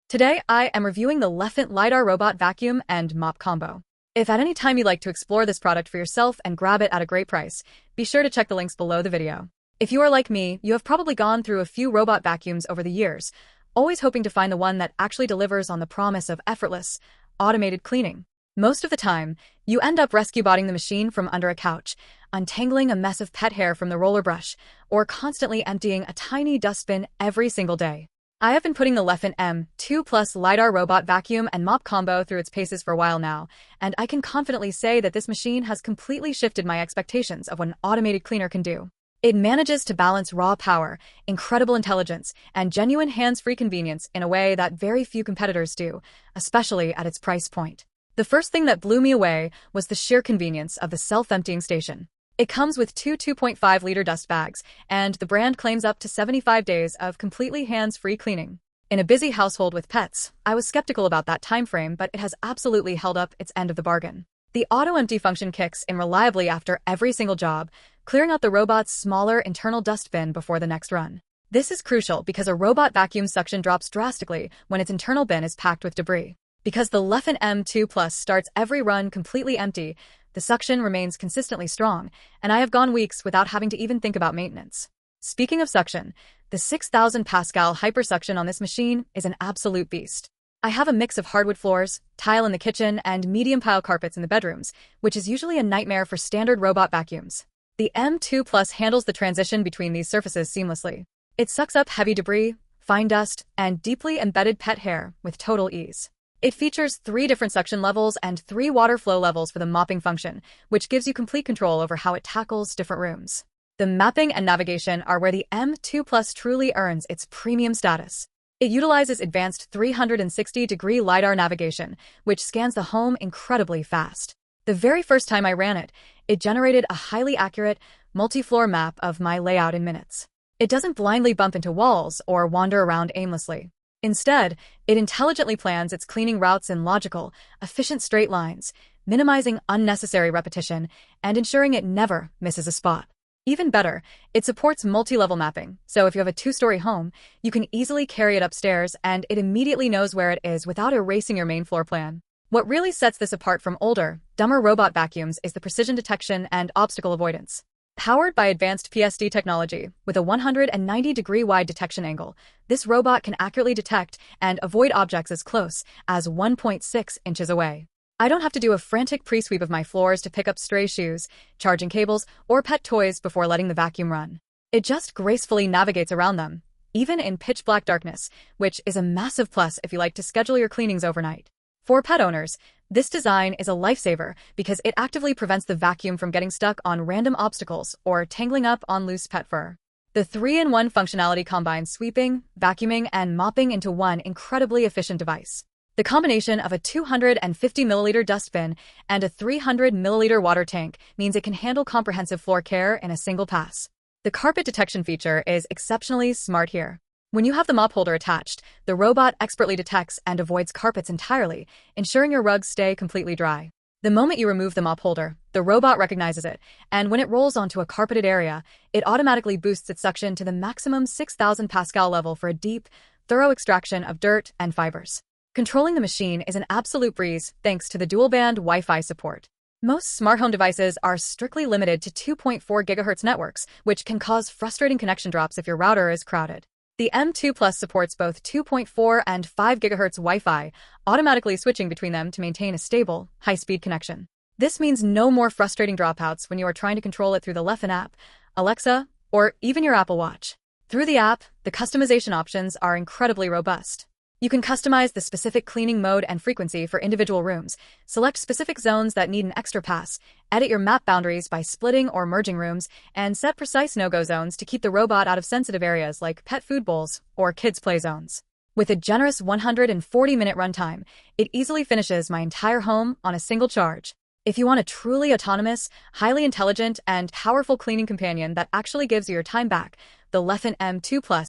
Today, I am reviewing the Lefant LiDAR robot vacuum and mop combo. If at any time you'd like to explore this product for yourself and grab it at a great price, be sure to check the links below the video. If you are like me, you have probably gone through a few robot vacuums over the years, always hoping to find the one that actually delivers on the promise of effortless, automated cleaning. Most of the time, you end up rescue botting the machine from under a couch, untangling a mess of pet hair from the roller brush, or constantly emptying a tiny dustbin every single day. I have been putting the Lefant M2 Plus LiDAR robot vacuum and mop combo through its paces for a while now, and I can confidently say that this machine has completely shifted my expectations of what an automated cleaner can do. It manages to balance raw power, incredible intelligence, and genuine hands-free convenience in a way that very few competitors do, especially at its price point. The first thing that blew me away was the sheer convenience of the self-emptying station. It comes with two 2.5-liter dust bags, and the brand claims up to 75 days of completely hands-free cleaning. In a busy household with pets, I was skeptical about that time frame, but it has absolutely held up its end of the bargain. The auto-empty function kicks in reliably after every single job, clearing out the robot's smaller internal dust bin before the next run. This is crucial because a robot vacuum suction drops drastically when its internal bin is packed with debris. Because the Lefant M2 Plus starts every run completely empty, the suction remains consistently strong, and I have gone weeks without having to even think about maintenance. Speaking of suction, the 6,000 Pascal hypersuction on this machine is an absolute beast. I have a mix of hardwood floors, tile in the kitchen, and medium pile carpets in the bedrooms, which is usually a nightmare for standard robot vacuums. The M2 Plus handles the transition between these surfaces seamlessly. It sucks up heavy debris, fine dust, and deeply embedded pet hair with total ease. It features 3 different suction levels and 3 water flow levels for the mopping function, which gives you complete control over how it tackles different rooms. The mapping and navigation are where the M2 Plus truly earns its premium status. It utilizes advanced 360-degree LiDAR navigation, which scans the home incredibly fast. The very first time I ran it, it generated a highly accurate, multi-floor map of my layout in minutes. It doesn't blindly bump into walls or wander around aimlessly. Instead, it intelligently plans its cleaning routes in logical, efficient straight lines, minimizing unnecessary repetition and ensuring it never misses a spot. Even better, it supports multi-level mapping, so if you have a 2-story home, you can easily carry it upstairs and it immediately knows where it is without erasing your main floor plan. What really sets this apart from older, dumber robot vacuums is the precision detection and obstacle avoidance. Powered by advanced PSD technology, with a 190-degree wide detection angle, this robot can accurately detect and avoid objects as close as 1.6 inches away. I don't have to do a frantic pre-sweep of my floors to pick up stray shoes, charging cables, or pet toys before letting the vacuum run. It just gracefully navigates around them, even in pitch-black darkness, which is a massive plus if you like to schedule your cleanings overnight. For pet owners, this design is a lifesaver because it actively prevents the vacuum from getting stuck on random obstacles or tangling up on loose pet fur. The 3-in-1 functionality combines sweeping, vacuuming, and mopping into one incredibly efficient device. The combination of a 250-milliliter dustbin and a 300-milliliter water tank means it can handle comprehensive floor care in a single pass. The carpet detection feature is exceptionally smart here. When you have the mop holder attached, the robot expertly detects and avoids carpets entirely, ensuring your rugs stay completely dry. The moment you remove the mop holder, the robot recognizes it, and when it rolls onto a carpeted area, it automatically boosts its suction to the maximum 6,000 Pascal level for a deep, thorough extraction of dirt and fibers. Controlling the machine is an absolute breeze thanks to the dual-band Wi-Fi support. Most smart home devices are strictly limited to 2.4 GHz networks, which can cause frustrating connection drops if your router is crowded. The M2 Plus supports both 2.4 and 5 GHz Wi-Fi, automatically switching between them to maintain a stable, high-speed connection. This means no more frustrating dropouts when you are trying to control it through the Lefant App, Alexa, or even your Apple Watch. Through the app, the customization options are incredibly robust. You can customize the specific cleaning mode and frequency for individual rooms, select specific zones that need an extra pass, edit your map boundaries by splitting or merging rooms, and set precise no-go zones to keep the robot out of sensitive areas like pet food bowls or kids' play zones. With a generous 140-minute runtime, it easily finishes my entire home on a single charge. If you want a truly autonomous, highly intelligent, and powerful cleaning companion that actually gives you your time back, the Lefant M2 Plus